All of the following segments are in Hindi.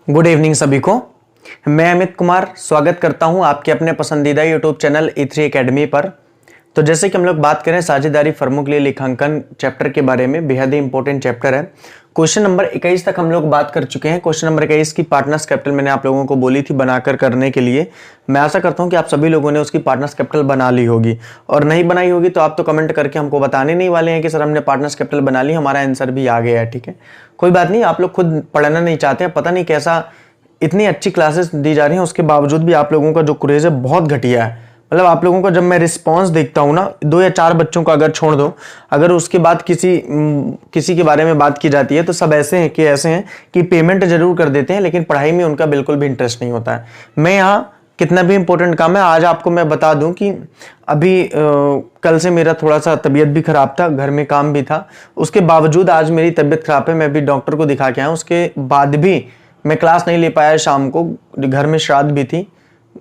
गुड इवनिंग सभी को। मैं अमित कुमार स्वागत करता हूं आपके अपने पसंदीदा यूट्यूब चैनल E3 एकेडमी पर। तो जैसे कि हम लोग बात करें साझेदारी फर्मों के लिए लेखांकन चैप्टर के बारे में, बेहद ही इंपॉर्टेंट चैप्टर है। क्वेश्चन नंबर 21 तक हम लोग बात कर चुके हैं। क्वेश्चन नंबर 21 की पार्टनर्स कैपिटल मैंने आप लोगों को बोली थी बनाकर करने के लिए। मैं आशा करता हूं कि आप सभी लोगों ने उसकी पार्टनर्स कैपिटल बना ली होगी, और नहीं बनाई होगी तो आप तो कमेंट करके हमको बताने नहीं वाले हैं कि सर हमने पार्टनर्स कैपिटल बना ली, हमारा आंसर भी आ गया है। ठीक है, कोई बात नहीं, आप लोग खुद पढ़ना नहीं चाहते हैं, पता नहीं कैसा इतनी अच्छी क्लासेस दी जा रही हैं, उसके बावजूद भी आप लोगों का जो क्रेज है बहुत घटिया है। मतलब आप लोगों का जब मैं रिस्पांस देखता हूँ ना, 2 या 4 बच्चों का अगर छोड़ दो, अगर उसके बाद किसी के बारे में बात की जाती है तो सब ऐसे हैं कि पेमेंट जरूर कर देते हैं, लेकिन पढ़ाई में उनका बिल्कुल भी इंटरेस्ट नहीं होता है। मैं यहाँ कितना भी इंपॉर्टेंट काम है, आज आपको मैं बता दूं कि अभी कल से मेरा थोड़ा सा तबीयत भी खराब था, घर में काम भी था, उसके बावजूद आज मेरी तबीयत खराब है, मैं भी डॉक्टर को दिखा के आया, उसके बाद भी मैं क्लास नहीं ले पाया। शाम को घर में श्राद्ध भी थी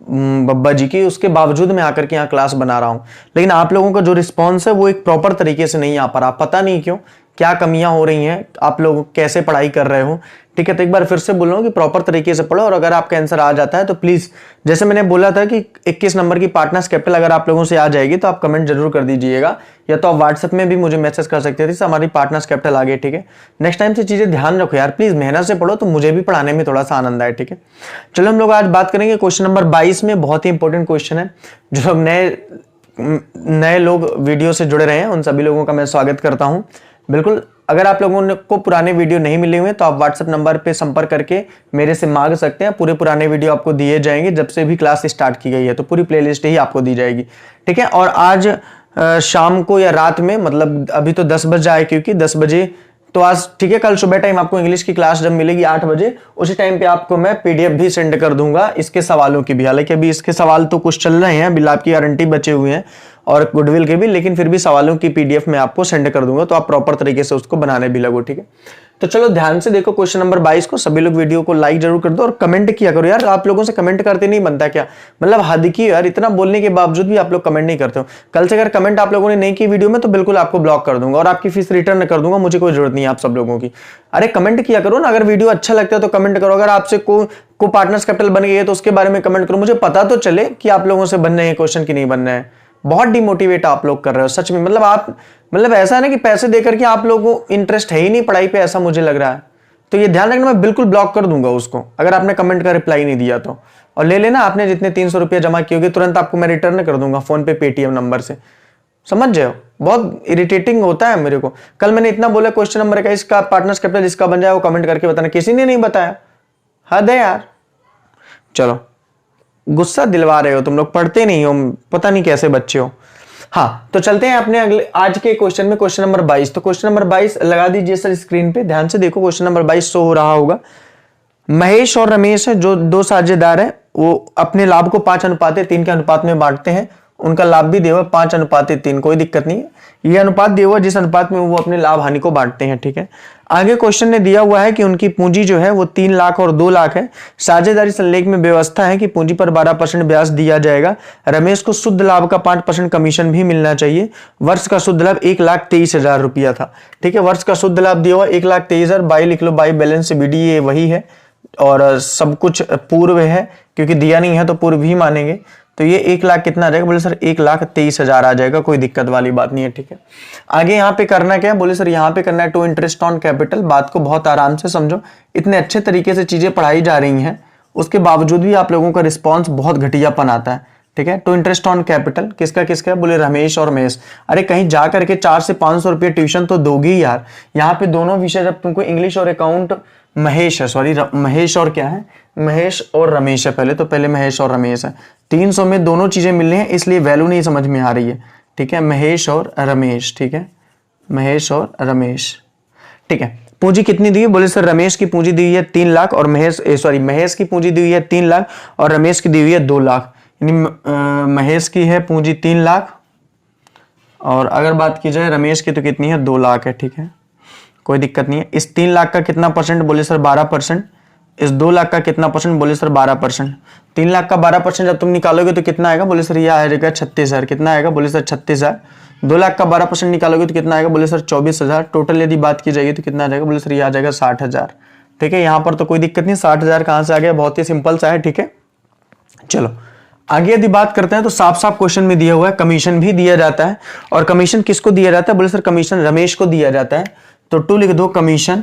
बब्बा जी की, उसके बावजूद मैं आकर के यहाँ क्लास बना रहा हूँ। लेकिन आप लोगों का जो रिस्पांस है वो एक प्रॉपर तरीके से नहीं आ पा रहा, पता नहीं क्यों, क्या कमियां हो रही हैं, आप लोग कैसे पढ़ाई कर रहे हो। ठीक है, तो एक बार फिर से बोल रहा हूँ कि प्रॉपर तरीके से पढ़ो, और अगर आपका आंसर आ जाता है तो प्लीज, जैसे मैंने बोला था कि 21 नंबर की पार्टनर्स कैपिटल अगर आप लोगों से आ जाएगी तो आप कमेंट जरूर कर दीजिएगा, या तो आप व्हाट्सएप में भी मुझे मैसेज कर सकते थे हमारी पार्टनर्स कैपिटल आ गई। ठीक है, नेक्स्ट टाइम से चीजें ध्यान रखो यार, प्लीज मेहनत से पढ़ो तो मुझे भी पढ़ाने में थोड़ा सा आनंद आए। ठीक है, चलो हम लोग आज बात करेंगे क्वेश्चन नंबर 22 में। बहुत ही इंपॉर्टेंट क्वेश्चन है। जो लोग नए लोग वीडियो से जुड़े रहे हैं उन सभी लोगों का मैं स्वागत करता हूं। बिल्कुल, अगर आप लोगों को पुराने वीडियो नहीं मिले हुए तो आप व्हाट्सएप नंबर पे संपर्क करके मेरे से मांग सकते हैं। पूरे पुराने वीडियो आपको दिए जाएंगे, जब से भी क्लास स्टार्ट की गई है तो पूरी प्लेलिस्ट ही आपको दी जाएगी। ठीक है, और आज शाम को या रात में, मतलब अभी तो 10 बज जाए, क्योंकि 10 बजे तो आज, ठीक है, कल सुबह टाइम आपको इंग्लिश की क्लास जब मिलेगी 8 बजे, उसी टाइम पे आपको मैं पीडीएफ भी सेंड कर दूंगा इसके सवालों की भी। हालांकि अभी इसके सवाल तो कुछ चल रहे हैं, अभी लाभ की गारंटी बचे हुए हैं और गुडविल के भी, लेकिन फिर भी सवालों की पीडीएफ मैं आपको सेंड कर दूंगा, तो आप प्रॉपर तरीके से उसको बनाने भी लगो। ठीक है, तो चलो ध्यान से देखो क्वेश्चन नंबर 22 को। सभी लोग वीडियो को लाइक जरूर कर दो और कमेंट किया करो यार, आप लोगों से कमेंट करते नहीं बनता क्या? मतलब हद की यार, इतना बोलने के बावजूद भी आप लोग कमेंट नहीं करते हो। कल से अगर कमेंट आप लोगों ने नहीं की वीडियो में तो बिल्कुल आपको ब्लॉक कर दूंगा और आपकी फीस रिटर्न कर दूंगा, मुझे कोई जरूरत नहीं है आप सब लोगों की। अरे कमेंट किया करो ना, अगर वीडियो अच्छा लगता है तो कमेंट करो। अगर आपसे को पार्टनर्स कैपिटल बन गई है तो उसके बारे में कमेंट करो, मुझे पता तो चले कि आप लोगों से बनने हैं क्वेश्चन की नहीं बनना है। बहुत डिमोटिवेट आप लोग कर रहे हो सच में। मतलब ऐसा है ना कि पैसे देकर के आप लोगों को इंटरेस्ट है ही नहीं पढ़ाई पे, ऐसा मुझे लग रहा है। तो ये ध्यान रखना, मैं बिल्कुल ब्लॉक कर दूंगा उसको अगर आपने कमेंट का रिप्लाई नहीं दिया तो। और ले लेना, आपने जितने 300 रुपया जमा किए होंगे तुरंत आपको मैं रिटर्न कर दूंगा फोन पे, पेटीएम नंबर से। समझ जाओ, बहुत इरिटेटिंग होता है मेरे को। कल मैंने इतना बोला क्वेश्चन नंबर का इसका पार्टनर्स कैपिटल इसका बन जाए, वो कमेंट करके बताना, किसी ने नहीं बताया। हद है यार। चलो, गुस्सा दिलवा रहे हो तुम लोग, पढ़ते नहीं हो, पता नहीं कैसे बच्चे हो। हाँ, तो चलते हैं अपने अगले आज के क्वेश्चन में, क्वेश्चन नंबर 22। तो क्वेश्चन नंबर 22 लगा दीजिए सर स्क्रीन पे, ध्यान से देखो। क्वेश्चन नंबर 22 शो हो रहा होगा। महेश और रमेश है जो 2 साझेदार हैं, वो अपने लाभ को 5:3 के अनुपात में बांटते हैं। उनका लाभ भी दिया हुआ 5:3, कोई दिक्कत नहीं है। ये अनुपात दिया हुआ जिस अनुपात में वो अपने लाभ हानि को बांटते हैं। ठीक है, आगे क्वेश्चन ने दिया हुआ है कि उनकी पूंजी जो है वो 3 लाख और 2 लाख है। साझेदारी संलेख में व्यवस्था है कि पूंजी पर 12% ब्याज दिया जाएगा। रमेश को शुद्ध लाभ का 5% कमीशन भी मिलना चाहिए। वर्ष का शुद्ध लाभ 1,23,000 रुपया था। ठीक है, वर्ष का शुद्ध लाभ दिया हुआ 1,23,000। बाई लिख लो, बाई बैलेंस बीडी ये वही है, और सब कुछ पूर्व है, क्योंकि दिया नहीं है तो पूर्व ही मानेंगे। तो ये 1 लाख कितना आ जाएगा? बोले सर 1,23,000 आ जाएगा, कोई दिक्कत वाली बात नहीं है। ठीक है, आगे यहाँ पे करना क्या है? बोले सर यहाँ पे करना है टू इंटरेस्ट ऑन कैपिटल। बात को बहुत आराम से समझो, इतने अच्छे तरीके से चीजें पढ़ाई जा रही हैं, उसके बावजूद भी आप लोगों का रिस्पॉन्स बहुत घटियापन आता है। ठीक है, टू इंटरेस्ट ऑन कैपिटल किसका किसका है? बोले रमेश और महेश। अरे कहीं जा करके 400 से 500 रुपये ट्यूशन तो दोगी यार। यहाँ पे दोनों विषय जब तुमको इंग्लिश और अकाउंट, महेश है, सॉरी महेश और क्या है, महेश और रमेश है। पहले महेश और रमेश है। 300 में दोनों चीजें मिल रही हैं, इसलिए वैल्यू नहीं समझ में आ रही है। ठीक है, महेश और रमेश। ठीक है, महेश और रमेश। ठीक है, पूंजी कितनी दी है? बोले सर रमेश की पूंजी दी हुई है 3 लाख और महेश की पूंजी दी हुई है 3 लाख और रमेश की दी हुई है 2 लाख। यानी महेश की है पूंजी 3 लाख और अगर बात की जाए रमेश की तो कितनी है? 2 लाख है। ठीक है, कोई दिक्कत नहीं है। इस 3 लाख का कितना परसेंट? बोले सर 12%। इस 2 लाख का कितना परसेंट? बोले सर 12%। 3 लाख का 12% जब तुम निकालोगे तो कितना आएगा? बोले सर ये आएगा 36,000। कितना आएगा? बोले सर 36,000। 2 लाख का 12% निकालोगे तो कितना आएगा? बोले सर 24,000। टोटल यदि बात की जाएगी तो कितना आ जाएगा? बोले सर ये आ जाएगा 60,000। ठीक है, यहाँ पर तो कोई दिक्कत नहीं, 60,000 कहाँ से आ गया, बहुत ही सिंपल सा है। ठीक है, चलो आगे यदि बात करते हैं तो साफ साफ क्वेश्चन में दिया हुआ है कमीशन भी दिया जाता है। और कमीशन किसको दिया जाता है, बोले सर कमीशन रमेश को दिया जाता है, तो टू लिख दो, कमीशन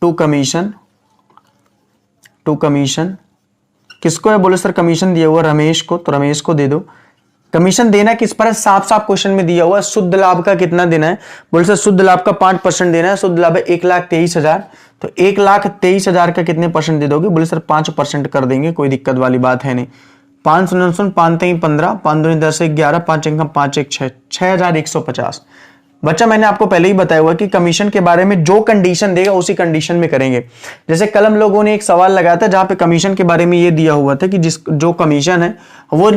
टू कमीशन किसको है, बोले सर कमीशन दिया हुआ रमेश को, तो रमेश को दे दो। कमीशन देना किस पर है, साफ साफ क्वेश्चन में दिया हुआ है, शुद्ध लाभ का कितना देना है, बोले सर शुद्ध लाभ का 5% देना है, शुद्ध लाभ है 1,23,000, तो 1,23,000 का कितने परसेंट दे दोगे, बोले सर 5% कर देंगे, कोई दिक्कत वाली बात है नहीं। 5 सुन 5 3 15, 5 2 10 11, 5 1 5 1 6, 6,150। बच्चा मैंने आपको पहले ही बताया हुआ कि कमीशन के बारे में जो कंडीशन देगा उसी कंडीशन में करेंगे। जैसे कल हम लोगों ने एक सवाल लगाया था जहां पे कमीशन के बारे में ये दिया हुआ था कि जो कमीशन है वो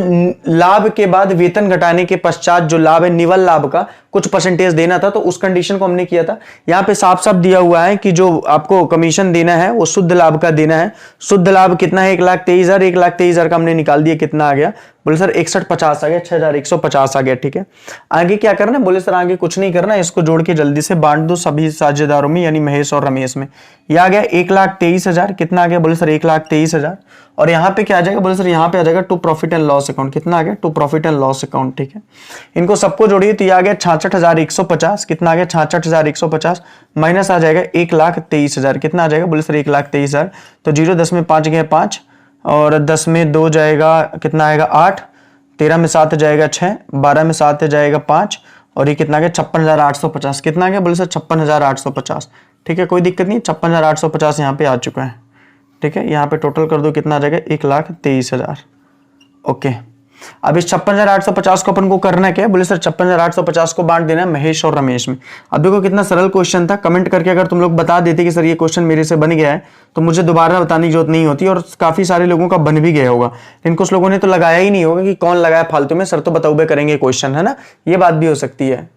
लाभ के बाद वेतन घटाने के पश्चात जो लाभ है निवल लाभ का कुछ परसेंटेज देना था, तो उस कंडीशन को हमने किया था। यहाँ पे साफ साफ दिया हुआ है कि जो आपको कमीशन देना है वो शुद्ध लाभ का देना है। शुद्ध लाभ कितना है, 1,23,000, 1,23,000 का हमने निकाल दिया, कितना आ गया, बोले सर 6150 आ गया, 6,150 आ गया। ठीक है, आगे क्या करना है, बोले सर आगे कुछ नहीं करना, इसको जोड़ के जल्दी से बांट दो सभी साझेदारों में, यानी महेश और रमेश में। यह आ गया 1,23,000, कितना आ गया, बोले सर 1,23,000। और यहाँ पे क्या आ जाएगा, बोले सर यहाँ पे आ जाएगा to profit and loss account, कितना आ गया, to profit and loss account. ठीक है, इनको सबको जोड़िए तो ये आ गया 66,150, कितना आ गया 66,150, माइनस आ जाएगा 1,23,000, कितना आ जाएगा, बोले सर 1,23,000। तो 0 10 में 5 गए 5, और 10 में 2 जाएगा, कितना आएगा 8, 13 में 7 जाएगा 6, 12 में 7 जाएगा 5, और ये कितना आ गया 56,850, कितना आ गया, बोले सर 56,850। ठीक है, कोई दिक्कत नहीं, 56,850 यहाँ पे आ चुका है। ठीक है, यहाँ पे टोटल कर दो, कितना आ जाएगा 1,23,000। ओके, अब इस 56,850 को अपन को करना क्या है, बोले सर 56,850 को बांट देना है महेश और रमेश में। अब देखो कितना सरल क्वेश्चन था, कमेंट करके अगर तुम लोग बता देते कि सर ये क्वेश्चन मेरे से बन गया है तो मुझे दोबारा बताने की जरूरत नहीं होती, और काफी सारे लोगों का बन भी गया होगा। लेकिन कुछ लोगों ने तो लगाया ही नहीं होगा कि कौन लगाया फालतू में, सर तो बताओ करेंगे क्वेश्चन, है ना, ये बात भी हो सकती है।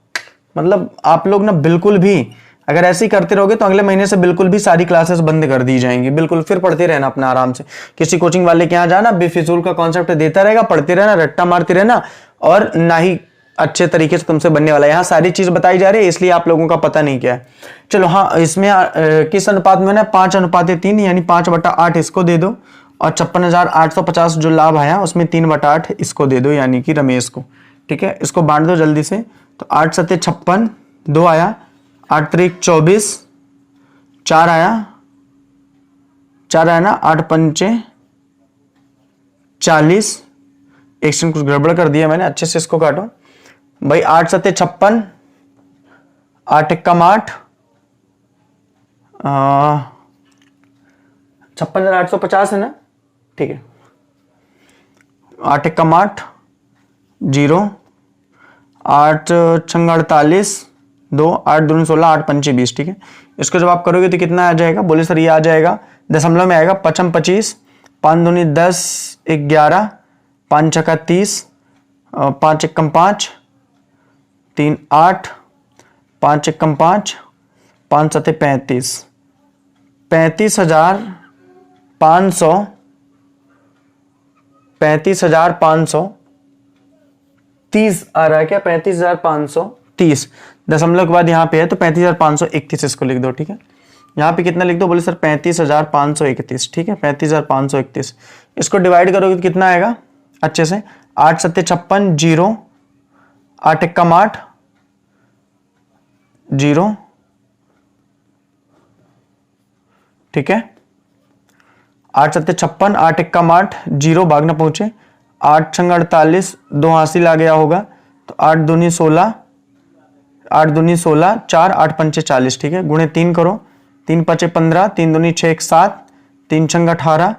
मतलब आप लोग ना बिल्कुल भी अगर ऐसे ही करते रहोगे तो अगले महीने से बिल्कुल भी सारी क्लासेस बंद कर दी जाएंगी, बिल्कुल फिर पढ़ते रहना अपना आराम से। किसी कोचिंग वाले के यहाँ जाना, बेफिजूल का कॉन्सेप्ट देता रहेगा, पढ़ते रहना, रट्टा मारते रहना, और ना ही अच्छे तरीके से तुमसे बनने वाला है। यहाँ सारी चीज बताई जा रही है, इसलिए आप लोगों का पता नहीं क्या है। चलो हाँ, इसमें किस अनुपात में ना, 5:3, यानी 5/8 इसको दे दो, और 56,850 जो लाभ आया उसमें 3/8 इसको दे दो, यानी कि रमेश को। ठीक है, इसको बांट दो जल्दी से, तो 8 7 56, 2 आया, 8 3 24, 4 आया, 4 आया ना, 8 5 40, एक्शन कुछ गड़बड़ कर दिया मैंने, अच्छे से इसको काटो भाई। 8 7 56, 8 1 8, 56,850 है ना। ठीक है, 8 1 8, 0, 8 6 48, 2, 8 2 16, 8 5 20। ठीक है, इसको जब आप करोगे तो कितना आ जाएगा, बोले सर ये आ जाएगा दशमलव में आएगा, 5 25, 5 2 10 11, 5 6 30, 5 1 5, 3 8, 5 1 5, 5 7 35, 35,500, 35,530 आ रहा है क्या, 35,530 दशमलव के बाद यहाँ पे है, तो 35,531 इसको लिख दो। ठीक है, यहाँ पे कितना लिख दो, बोले सर 35,531। ठीक है, 35,531, इसको डिवाइड करोगे तो कितना आएगा अच्छे से, 8 7 56, 0, 8 1 8, 0। ठीक है, 8 7 56, 8 1 8, 0, भाग ना पहुंचे, 8 6 48, 2 हासिल आ गया होगा, तो 8 2 16, 8 2 16, 4 8 5 40। ठीक है, गुणे 3 करो, 3 5 15, 3 2 6 1 7, 3 6 18,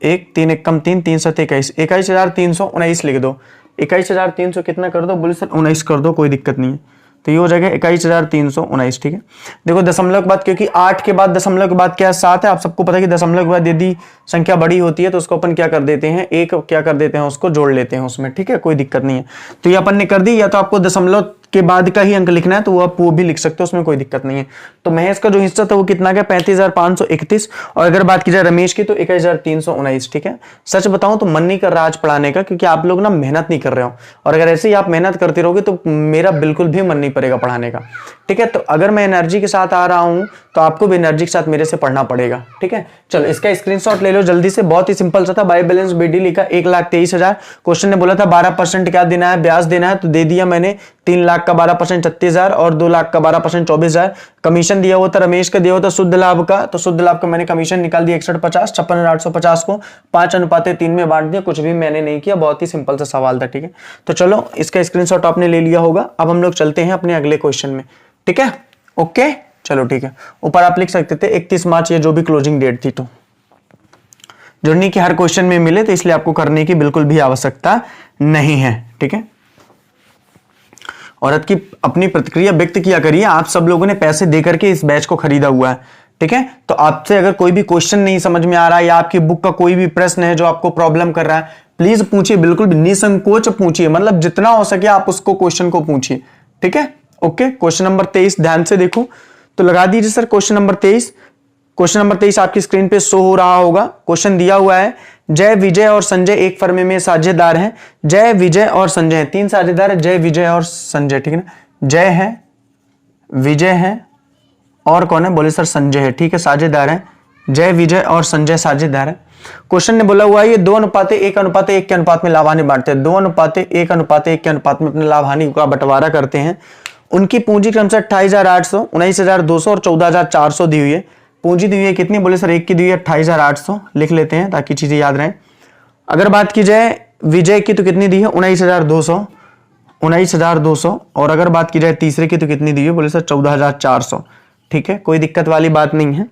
1 3 1 कम 3, 3 7 21, 21,319 लिख दो। 21,300 कितना कर दो, बोले सर 19 कर दो, कोई दिक्कत नहीं है, तो ये हो जाएगा 21,319। ठीक है, देखो दशमलव के बाद, क्योंकि 8 के बाद दशमलव के बाद क्या 7 है, आप सबको पता है कि दशमलव के बाद यदि संख्या बड़ी होती है तो उसको अपन क्या कर देते हैं, एक क्या कर देते हैं, उसको जोड़ लेते हैं उसमें। ठीक है, कोई दिक्कत नहीं है। तो ये अपन ने कर दी, या तो आपको दशमलव के बाद का ही अंक लिखना है तो वो आप वो भी लिख सकते हो, उसमें कोई दिक्कत नहीं है। तो महेश का जो हिस्सा था वो कितना गया 35,531, और अगर बात की जाए रमेश की तो 21,319। ठीक है, सच बताऊं तो मन नहीं कर रहा आज पढ़ाने का, क्योंकि आप लोग ना मेहनत नहीं कर रहे हो, और अगर ऐसे ही आप मेहनत करते रहोगे तो मेरा बिल्कुल भी मन नहीं पड़ेगा पढ़ाने का। ठीक है, तो अगर मैं एनर्जी के साथ आ रहा हूं तो आपको भी एनर्जी के साथ मेरे से पढ़ना पड़ेगा। ठीक है, चलो इसका स्क्रीनशॉट ले लो जल्दी से, बहुत ही सिंपल सा था। बाई बैलेंस बीडी लिखा 1,23,000, क्वेश्चन ने बोला था 12% क्या देना है, ब्याज देना है, तो दे दिया मैंने। 3 लाख का 12% 36,000 और 2 लाख का 12% 24,000। कमीशन दिया हुआ था रमेश का, दिया हुआ था शुद्ध लाभ का, तो शुद्ध लाभ का मैंने कमीशन निकाल दिया 6150, 56,850 को 5:3 में बांट दिया। कुछ भी मैंने नहीं किया, बहुत ही सिंपल सा सवाल था। ठीक है, तो चलो इसका स्क्रीनशॉट आपने ले लिया होगा। अब हम लोग चलते हैं अपने अगले क्वेश्चन में। ठीक है, ओके चलो ठीक है। ऊपर आप लिख सकते थे 31 मार्च, ये जो भी क्लोजिंग डेट थी, तो जो नहीं कि हर क्वेश्चन में मिले, तो इसलिए आपको करने की बिल्कुल भी आवश्यकता नहीं है। ठीक है, औरत की अपनी प्रतिक्रिया व्यक्त किया करिए। आप सब लोगों ने पैसे देकर के इस बैच को खरीदा हुआ है। ठीक है, तो आपसे अगर कोई भी क्वेश्चन नहीं समझ में आ रहा है या आपकी बुक का कोई भी प्रश्न है जो आपको प्रॉब्लम कर रहा है, प्लीज पूछिए, बिल्कुल भी निसंकोच पूछिए, मतलब जितना हो सके आप उसको क्वेश्चन को पूछिए। ठीक है, ओके। क्वेश्चन नंबर 23 ध्यान से देखो, तो लगा दीजिए sir question number 23। Question number 23 आपकी स्क्रीन पे शो हो रहा होगा। क्वेश्चन दिया हुआ है, जय विजय और संजय एक फर्म में साझेदार हैं। जय विजय और संजय हैं, 3 साझेदार है, जय विजय और संजय। ठीक है ना, जय है, विजय है, और कौन है, बोले सर संजय है। ठीक है, साझेदार है, जय विजय और संजय साझेदार है। क्वेश्चन ने बोला हुआ है ये 2:1:1 के अनुपात में लाभ हानि बांटते हैं। 2:1:1 के अनुपात में अपने लाभ हानि का बंटवारा करते हैं। उनकी पूंजी क्रमशः 28,800, 19,200 और 14,400 दी हुई है। पूंजी दी हुई है कितनी, बोले सर एक की दी हुई है 28,800, लिख लेते हैं ताकि चीजें याद रहें। अगर बात की जाए विजय की तो कितनी दी है 19,200, और अगर बात की जाए तीसरे की तो कितनी दी है, बोले सर 14,400। ठीक है, कोई दिक्कत वाली बात नहीं है।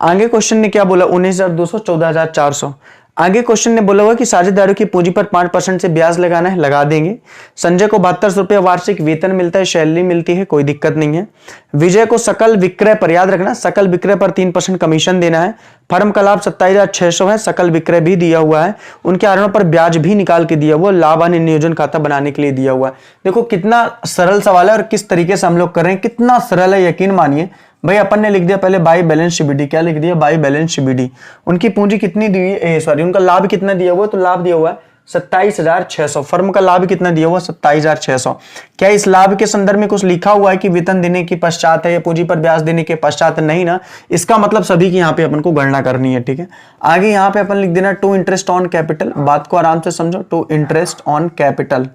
आगे क्वेश्चन ने क्या बोला, 19,200, 14,400। आगे क्वेश्चन ने बोला हुआ कि साझेदारों की पूंजी पर 5% से ब्याज लगाना है, लगा देंगे। संजय को 7200 रुपया वार्षिक वेतन मिलता है, सैलरी मिलती है, कोई दिक्कत नहीं है। विजय को सकल विक्रय पर, याद रखना, सकल विक्रय पर 3% कमीशन देना है। फर्म का लाभ 27,600 है, सकल विक्रय भी दिया हुआ है। उनके आरोपों पर ब्याज भी निकाल के दिया हुआ, लाभ हानि नियोजन खाता बनाने के लिए दिया हुआ है। देखो कितना सरल सवाल है और किस तरीके से हम लोग कर रहे हैं, कितना सरल है, यकीन मानिए। भाई अपन ने लिख दिया पहले बाई बैलेंस सीबीडी, क्या लिख दिया, बाई बैलेंस सीबीडी। उनकी पूंजी कितनी दी हुई है, सॉरी उनका लाभ कितना दिया हुआ है, तो लाभ दिया हुआ है 27,600। फर्म का लाभ कितना दिया हुआ, 27,600। क्या इस लाभ के संदर्भ में कुछ लिखा हुआ है कि वेतन देने के पश्चात है या पूंजी पर ब्याज देने के पश्चात, नहीं ना। इसका मतलब सभी की यहाँ पे अपन को गणना करनी है। ठीक है, आगे यहाँ पे अपन लिख देना टू इंटरेस्ट ऑन कैपिटल। बात को आराम से समझो, to interest on capital,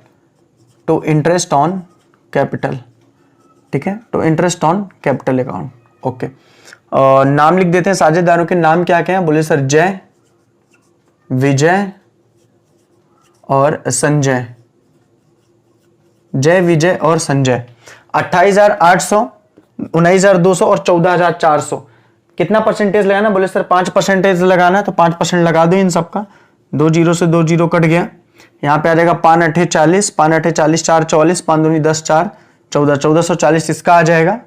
to interest on capital. ठीक है, to interest on capital account. Okay, और नाम लिख देते हैं साझेदारों के नाम क्या क्या है, बोले सर जय, विजय और संजय। जय विजय और संजय। 28,800, 19,200 और 14,400। कितना परसेंटेज लगाना, बोले सर 5% लगाना है, तो 5% लगा दो इन सबका। 2 जीरो से 2 जीरो कट गया, यहाँ पे आ जाएगा 5×8 40, 5×8 40, 4 44, 5 दूनी 10, 4 14, 1440 इसका आ जाएगा।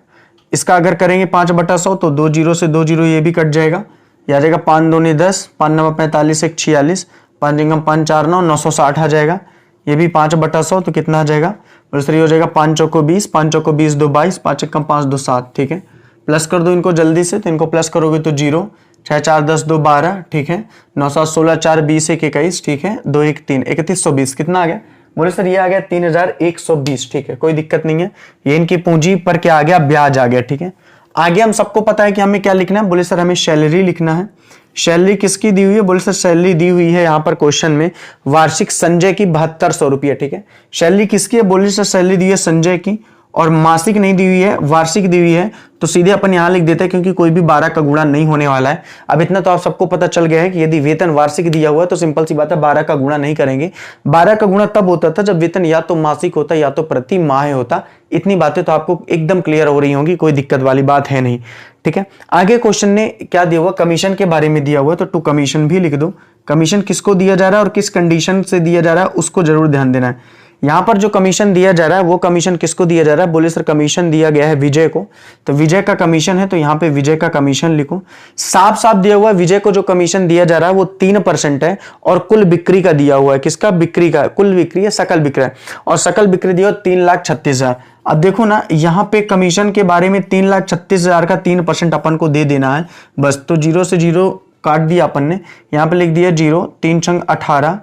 इसका अगर करेंगे 5/100 तो 2 जीरो से 2 जीरो ये भी कट जाएगा, ये आ जाएगा 5 दूनी 10, 5 9 45, 1 46, 5 जिंगम 5 4 9, 960 आ जाएगा। ये भी 5/100 तो कितना आ जाएगा, दूसरी हो जाएगा 5 चौको 20, 5 चौको 20, 2 22, 5 1 5 2 7। ठीक है, प्लस कर दो इनको जल्दी से, तो इनको प्लस करोगे तो 0, 6 4 10 2 12। ठीक है, 9 7 16 4 20 1 21। ठीक है, 2 1 3 3120। कितना आ गया, बोले सर ये आ गया 3,120। ठीक है, कोई दिक्कत नहीं है। ये इनकी पूंजी पर क्या आ गया, ब्याज आ गया। ठीक है, आगे हम सबको पता है कि हमें क्या लिखना है, बोले सर हमें सैलरी लिखना है। सैलरी किसकी दी हुई है, बोले सर सैलरी दी हुई है यहाँ पर क्वेश्चन में वार्षिक संजय की 7200 रुपये। ठीक है, सैलरी किसकी है, बोले सर सैलरी दी है संजय की, और मासिक नहीं दी हुई है, वार्षिक दी हुई है, तो सीधे अपन यहां लिख देते हैं क्योंकि कोई भी 12 का गुणा नहीं होने वाला है। अब इतना तो आप सबको पता चल गया है कि यदि वेतन वार्षिक दिया हुआ है तो सिंपल सी बात है 12 का गुणा नहीं करेंगे। 12 का गुणा तब होता था जब वेतन या तो मासिक होता या तो प्रति माह होता। इतनी बातें तो आपको एकदम क्लियर हो रही होंगी, कोई दिक्कत वाली बात है नहीं। ठीक है, आगे क्वेश्चन ने क्या दिया हुआ, कमीशन के बारे में दिया हुआ है, तो टू कमीशन भी लिख दो। कमीशन किसको दिया जा रहा है और किस कंडीशन से दिया जा रहा है उसको जरूर ध्यान देना है। यहाँ पर जो कमीशन दिया जा रहा है वो कमीशन किसको दिया जा रहा है? बोले सर कमीशन दिया गया है विजय को, तो विजय का कमीशन है, तो यहाँ पे विजय का कमीशन लिखो। साफ साफ दिया हुआ है विजय को जो कमीशन दिया जा रहा है वो 3% है, और कुल बिक्री का दिया हुआ है, किसका? बिक्री का, कुल बिक्री है, सकल बिक्री, और सकल बिक्री दिया 3,36,000। अब देखो ना, यहाँ पे कमीशन के बारे में 3,36,000 का 3% अपन को दे देना है बस, तो 0 से 0 काट दिया अपन ने, यहाँ पे लिख दिया 0, 3 छंग 18,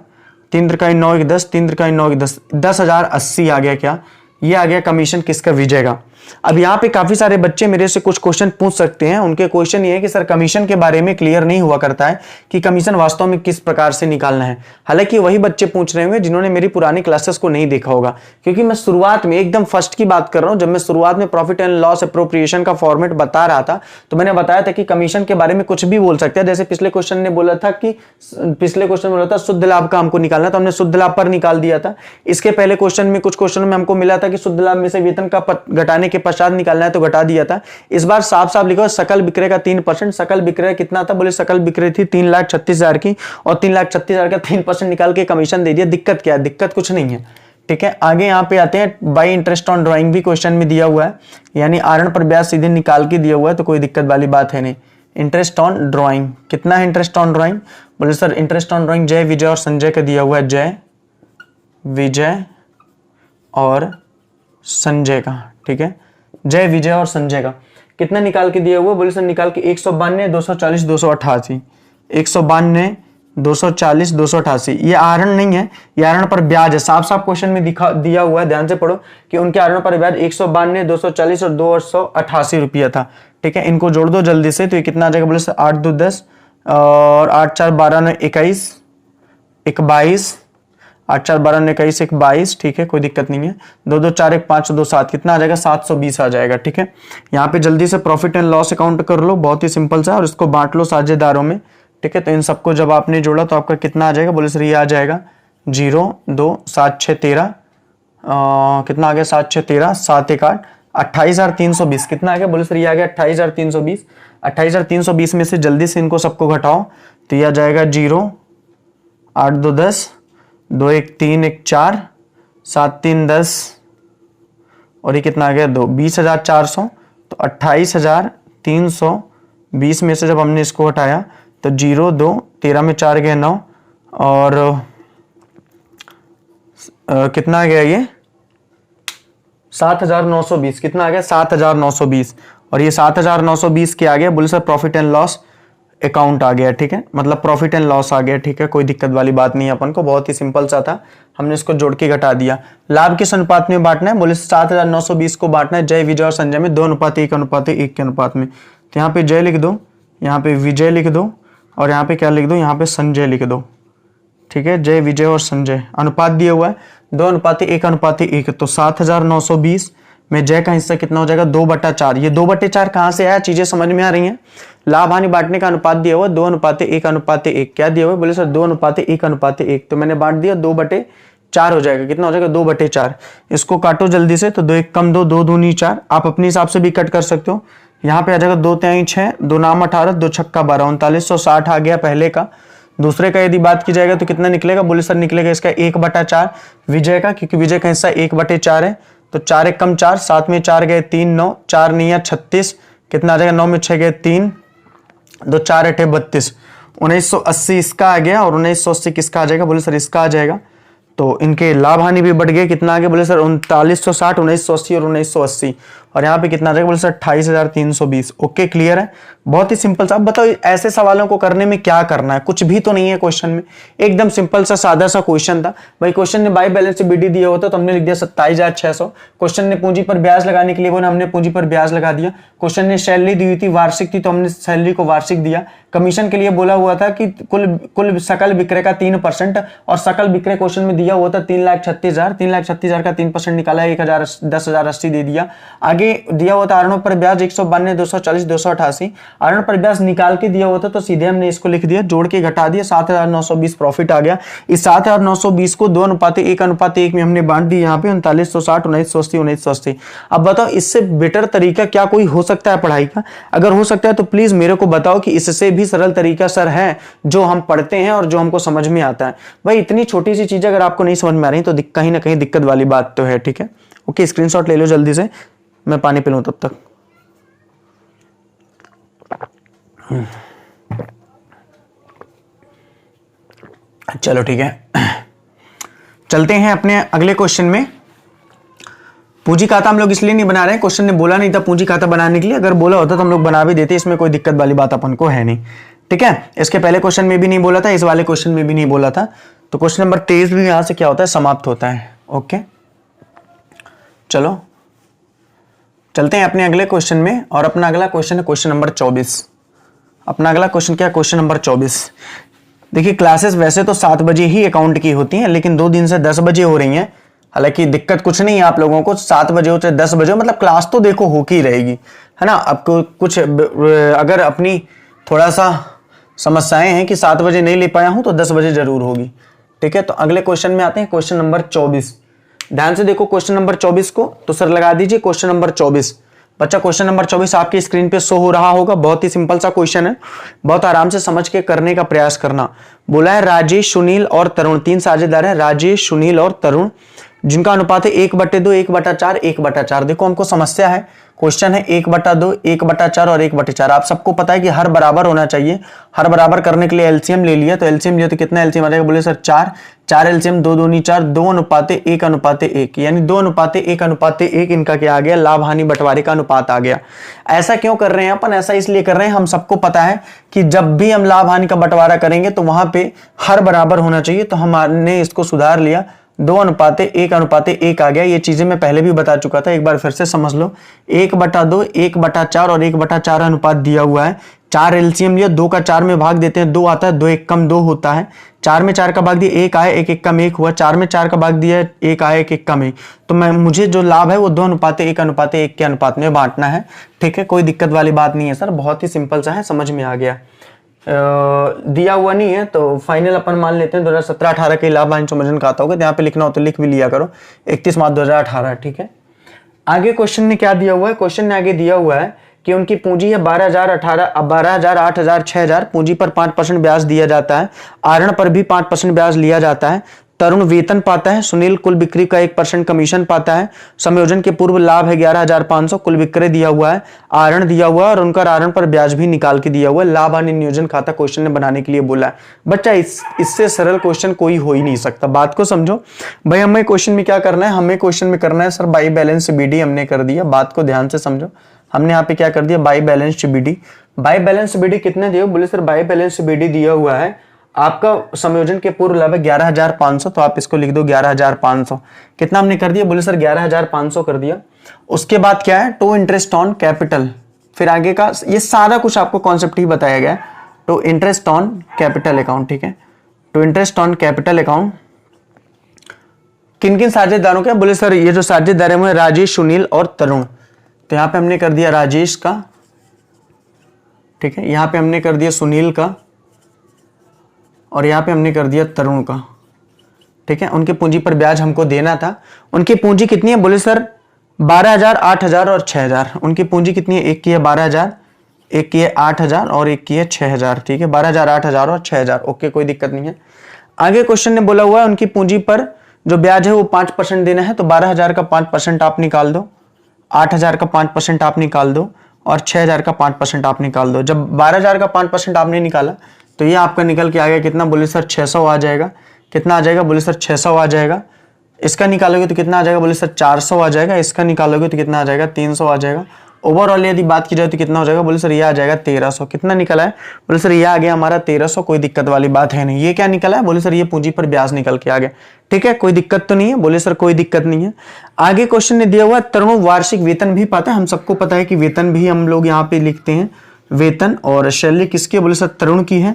3 त्रिकाई 9 1 10, 3 त्रिकाई 9 1 10, 10,080 आ गया। क्या? ये आ गया कमीशन किसका? विजय का। अब यहाँ पे काफी सारे बच्चे मेरे से कुछ क्वेश्चन पूछ सकते हैं। उनके क्वेश्चन ये है कि सर कमीशन के बारे में क्लियर नहीं हुआ करता है कि कमीशन वास्तव में किस प्रकार से निकालना है। हालांकि वही बच्चे पूछ रहे होंगे जिन्होंने मेरी पुरानी क्लासेस को नहीं देखा होगा, क्योंकि मैं शुरुआत में एकदम फर्स्ट की बात कर रहा हूं। जब मैं शुरुआत में प्रॉफिट एंड लॉस अप्रोप्रिएशन का फॉर्मेट बता रहा था तो मैंने बताया था कि कमीशन के बारे में कुछ भी बोल सकते हैं। जैसे पिछले क्वेश्चन ने बोला था कि शुद्ध लाभ का हमको निकालना, तो हमने शुद्ध लाभ पर निकाल दिया था। इसके पहले क्वेश्चन में कुछ क्वेश्चन में हमको मिला था कि शुद्ध लाभ में से वेतन का घटाने के पश्चात निकालना है, तो घटा दिया था। इस बार साफ साफ लिखो सकल बिक्री का 3%। सकल बिक्री कितना था? बोले सकल बिक्री थी 3,36,000 की, और 3,36,000 का 3% निकाल के कमीशन दे दिया। दिक्कत क्या है? दिक्कत कुछ नहीं है, ठीक है। आगे यहाँ पे आते हैं, बाई इंटरेस्ट ऑन ड्राइंग भी क्वेश्चन में दिया हुआ है, यानी आरण पर ब्याज सीधे निकाल के दिया हुआ है, तो कोई दिक्कत वाली बात है नहीं। इंटरेस्ट ऑन ड्राइंग कितना है? इंटरेस्ट ऑन ड्राइंग बोले सर इंटरेस्ट ऑन ड्राइंग जय, विजय और संजय का दिया हुआ है, जय, विजय और संजय का, ठीक है। जय, विजय और संजय का कितना निकाल के दिया हुआ? बोले सर निकाल के 192 240 288, 192 240 288। ये आहरण नहीं है, ये आहरण पर ब्याज है। साफ साफ क्वेश्चन में दिया हुआ है, ध्यान से पढ़ो कि उनके आहरण पर ब्याज 192 240 और 288 रुपया था, ठीक है। इनको जोड़ दो जल्दी से, तो ये कितना आ जाएगा? बोले सर 8 2 10 और 8 4 12 9 21, 22, 8 4 12 9 21 1 22, ठीक है, कोई दिक्कत नहीं है। 2 2 4 1 5 2 7, कितना आ जाएगा? 720 आ जाएगा, ठीक है। यहाँ पे जल्दी से प्रॉफिट एंड लॉस अकाउंट कर लो, बहुत ही सिंपल सा, और इसको बांट लो साझेदारों में, ठीक है। तो इन सबको जब आपने जोड़ा तो आपका कितना आ जाएगा? बोले सर ये आ जाएगा 0 2 7 6 13, कितना आ गया? 7 6 13, 7 1 8, 28,320 कितना आ गया? बोले सर ये आ गया 28,320। 28,320 में से जल्दी से इनको सबको घटाओ, तो ये आ जाएगा 0 8 2 10, 2 1 3 1 4, 7 3 10, और ये कितना आ गया? 2 20,400। तो 28,320 में से जब हमने इसको हटाया तो 0 2 13 में 4 गए 9, और कितना आ गया? ये 7,920, कितना आ गया? 7,920, और ये 7,920 के आ गया। बोले sir profit and loss account आ गया, ठीक है, मतलब प्रॉफिट एंड लॉस आ गया, ठीक है, कोई दिक्कत वाली बात नहीं है। अपन को बहुत ही सिंपल सा था, हमने इसको जोड़ के घटा दिया। लाभ किस अनुपात में बांटना है? बोले 7,920 को बांटना है जय, विजय और संजय में 2:1:1 के अनुपात में। तो यहाँ पे जय लिख दो, यहाँ पे विजय लिख दो, और यहाँ पे क्या लिख दो? यहाँ पे संजय लिख दो, ठीक है। जय, विजय और संजय अनुपात दिया हुआ है 2:1:1। तो 7,920 में जय का हिस्सा कितना हो जाएगा? 2/4। ये 2/4 कहां से आया? चीजें समझ में आ रही हैं। लाभ हानि बांटने का अनुपात दिया हुआ 2:1:1। क्या दिया हुआ? बोले सर 2:1:1। तो मैंने बांट दिया 2/4 हो जाएगा। कितना हो जाएगा? 2/4। इसको काटो जल्दी से, तो 2 1 कम 2, 2 दूनी 4। आप अपने हिसाब से भी कट कर सकते हो। यहाँ पे आ जाएगा 2 3 6, 2 9 18, 2 6 12, 3960 आ गया पहले का। दूसरे का यदि बात की जाएगा तो कितना निकलेगा? बोले सर निकलेगा इसका 1/4 विजय का, क्योंकि विजय का हिस्सा 1/4 है। तो 4 1 कम 4, 7 में 4 गए 3 9, 4 9 36, कितना आ जाएगा? 9 में 6 गए 3, 2 4 8 32, 1980 इसका आ गया, और 1980 किसका आ जाएगा? बोले सर इसका आ जाएगा। तो इनके लाभ हानि भी बढ़ गए, कितना आ गया? बोले सर 3960, 1980 और 1980, और यहाँ पे कितना आ जाएगा? बोले सर 28,320। ओके, क्लियर है, बहुत ही सिंपल सा। अब बताओ ऐसे सवालों को करने में क्या करना है? कुछ भी तो नहीं है क्वेश्चन में, एकदम सिंपल सा सादा सा क्वेश्चन था भाई। क्वेश्चन ने बाई बैलेंस से बीडी दिया होता तो हमने लिख दिया 27,600। क्वेश्चन ने पूंजी पर ब्याज लगाने के लिए बोला, हमने पूंजी पर ब्याज लगा दिया। क्वेश्चन ने सैलरी दी हुई थी, वार्षिक थी, तो हमने सैलरी को वार्षिक दिया। कमीशन के लिए बोला हुआ था कि कुल सकल विक्रय का 3%, और सकल विक्रय क्वेश्चन में दिया हुआ था 3,36,000। 3,36,000 का 3% निकाला, 10,080 दे दिया। आगे आगे दिया हुआ था ऋणों पर ब्याज 192, 240, 288। ऋणों पर ब्याज निकाल के दिया हुआ था तो सीधे हमने इसको लिख दिया, जोड़ के घटा दिया, 7,920 प्रॉफिट आ गया। इस 7,920 को 2:1 में हमने बांट दी यहाँ पे 3960, 1980, 1980। अब बताओ इससे बेटर तरीका क्या कोई हो सकता है पढ़ाई का? अगर हो सकता है तो प्लीज मेरे को बताओ कि इससे भी सरल तरीका सर है जो हम पढ़ते हैं और जो हमको समझ में आता है। भाई इतनी छोटी सी चीज अगर आपको नहीं समझ में आ रही तो कहीं ना कहीं दिक्कत वाली बात तो है। ठीक है, ओके, स्क्रीनशॉट ले लो जल्दी से, मैं पानी पी लूं तब तक। चलो ठीक है, चलते हैं अपने अगले क्वेश्चन में। पूंजी खाता हम लोग इसलिए नहीं बना रहे हैं, क्वेश्चन ने बोला नहीं था पूंजी खाता बनाने के लिए, अगर बोला होता तो हम लोग बना भी देते, इसमें कोई दिक्कत वाली बात अपन को है नहीं। ठीक है, इसके पहले क्वेश्चन में भी नहीं बोला था, इस वाले क्वेश्चन में भी नहीं बोला था, तो क्वेश्चन नंबर 23 भी यहां से क्या होता है, समाप्त होता है। ओके, चलो चलते हैं अपने अगले क्वेश्चन में, और अपना अगला क्वेश्चन है क्वेश्चन नंबर 24। अपना अगला क्वेश्चन क्या है, क्वेश्चन नंबर 24। देखिए क्लासेस वैसे तो 7 बजे ही अकाउंट की होती हैं, लेकिन 2 दिन से 10 बजे हो रही हैं। हालांकि दिक्कत कुछ नहीं है आप लोगों को, 7 बजे हो चाहे 10 बजे हो, मतलब क्लास तो देखो हो की रहेगी, है ना। आपको कुछ अगर अपनी थोड़ा सा समस्याएं हैं कि 7 बजे नहीं ले पाया हूं तो 10 बजे जरूर होगी। ठीक है, तो अगले क्वेश्चन में आते हैं, क्वेश्चन नंबर 24। ध्यान से देखो क्वेश्चन नंबर 24 को, तो सर लगा दीजिए क्वेश्चन नंबर 24। बच्चा क्वेश्चन नंबर 24 आपकी स्क्रीन पे शो हो रहा होगा। बहुत ही सिंपल सा क्वेश्चन है, बहुत आराम से समझ के करने का प्रयास करना। बोला है राजेश, सुनील और तरुण 3 साझेदार हैं, राजेश, सुनील और तरुण, जिनका अनुपात है 1/2, 1/4, 1/4। देखो हमको समस्या है, क्वेश्चन है 1/2, 1/4 और 1/4। आप सबको पता है कि हर बराबर होना चाहिए। हर बराबर करने के लिए एलसीएम ले लिया, तो एलसीएम लिया तो कितना एलसीएम आ जाएगा, बोले सर 4 एलसीएम 2 दूनी 4, 2:1:1, यानी 2:1:1 इनका क्या आ गया, लाभ हानि बंटवारे का अनुपात आ गया। ऐसा क्यों कर रहे हैं अपन, ऐसा इसलिए कर रहे हैं, हम सबको पता है कि जब भी हम लाभ हानि का बंटवारा करेंगे तो वहां पे हर बराबर होना चाहिए, तो हमने इसको सुधार लिया, 2:1:1 आ गया। ये चीजें मैं पहले भी बता चुका था, एक बार फिर से समझ लो। 1/2, 1/4 और 1/4 अनुपात दिया हुआ है। 4 एलसीएम लिया, 2 का 4 में भाग देते हैं, 2 आता है, 2 1 कम 2 होता है। 4 में 4 का भाग दिया 1 आया, 1 1 कम 1 हुआ। 4 में 4 का भाग दिया 1 आया, 1 1 कम 1। तो मुझे जो लाभ है वो 2:1:1 के अनुपात में बांटना है। ठीक है, कोई दिक्कत वाली बात नहीं है सर, बहुत ही सिंपल सा है, समझ में आ गया। दिया हुआ नहीं है तो फाइनल अपन मान लेते हैं 2017-18 के लाभ हानि संयोजन खाता होगा, यहाँ पे लिखना हो तो लिख भी लिया करो, 31 मार्च 2018। ठीक है, आगे क्वेश्चन ने क्या दिया हुआ है, क्वेश्चन ने आगे दिया हुआ है कि उनकी पूंजी है 12,000, 12,000, 8,000, 6,000। पूंजी पर 5% ब्याज दिया जाता है, आहरण पर भी 5% ब्याज लिया जाता है। तरुण वेतन पाता है, सुनील कुल बिक्री का 1% कमीशन पाता है। संयोजन के पूर्व लाभ है 11,500, कुल विक्रय दिया हुआ है, आहरण दिया हुआ है और उनका आहरण पर ब्याज भी निकाल के दिया हुआ है। लाभ हानि नियोजन खाता क्वेश्चन ने बनाने के लिए बोला है। बच्चा इससे सरल क्वेश्चन कोई हो ही नहीं सकता, बात को समझो भाई। हमें क्वेश्चन में क्या करना है, हमें क्वेश्चन में करना है सर बाई बैलेंस बीडी, हमने कर दिया। बात को ध्यान से समझो, हमने यहाँ पे क्या कर दिया, by balance BD. By balance BD कितने दिए, बोले सर बाई बैलेंस बीडी दिया हुआ है आपका संयोजन के पूर्व लाभ है 11,500, तो आप इसको लिख दो 11,500। कितना हमने कर दिया, बोले सर 11,500 कर दिया। उसके बाद क्या है, टू इंटरेस्ट ऑन कैपिटल, फिर आगे का ये सारा कुछ आपको कॉन्सेप्ट ही बताया गया है। To interest on capital account, ठीक है, to interest on capital account किन किन साझेदारों का, बोले सर ये जो साझेदार है वो राजेश, सुनील और तरुण। तो यहां पे हमने कर दिया राजेश का, ठीक है, यहां पे हमने कर दिया सुनील का और यहां पे हमने कर दिया तरुण का। ठीक है, उनकी पूंजी पर ब्याज हमको देना था। उनकी पूंजी कितनी है, बोले सर 12,000, 8,000 और 6,000। उनकी पूंजी कितनी है, एक की है 12,000, एक की है 8,000 और एक की है 6,000। ठीक है, 12,000, 8,000 और 6,000। ओके, कोई दिक्कत नहीं है। आगे क्वेश्चन ने बोला हुआ है उनकी पूंजी पर जो ब्याज है वो 5% देना है, तो 12,000 का 5% आप निकाल दो, 8,000 का 5% आप निकाल दो और 6,000 का 5% आप निकाल दो। जब 12,000 का 5% आपने निकाला तो ये आपका निकल के आ गया कितना, बोले सर 600 आ जाएगा। कितना आ जाएगा, बोले सर 600 आ जाएगा। इसका निकालोगे तो कितना आ जाएगा, बोले सर 400 आ जाएगा। इसका निकालोगे तो कितना आ जाएगा, 300 आ जाएगा। ओवरऑल यदि बात की जाए तो कितना हो जाएगा, बोले सर ये आ जाएगा 1300। कितना निकला है, बोले सर ये आ गया हमारा 1300। कोई दिक्कत वाली बात है नहीं। ये क्या निकला है, बोले सर ये पूंजी पर ब्याज निकल के आ गया। ठीक है, कोई दिक्कत तो नहीं है, बोले सर कोई दिक्कत नहीं है। आगे क्वेश्चन ने दिया हुआ तरुण वार्षिक वेतन भी पाता है। हम सबको पता है कि वेतन भी हम लोग यहाँ पे लिखते हैं वेतन, और शैली किसकी है, बोले सर तरुण की है।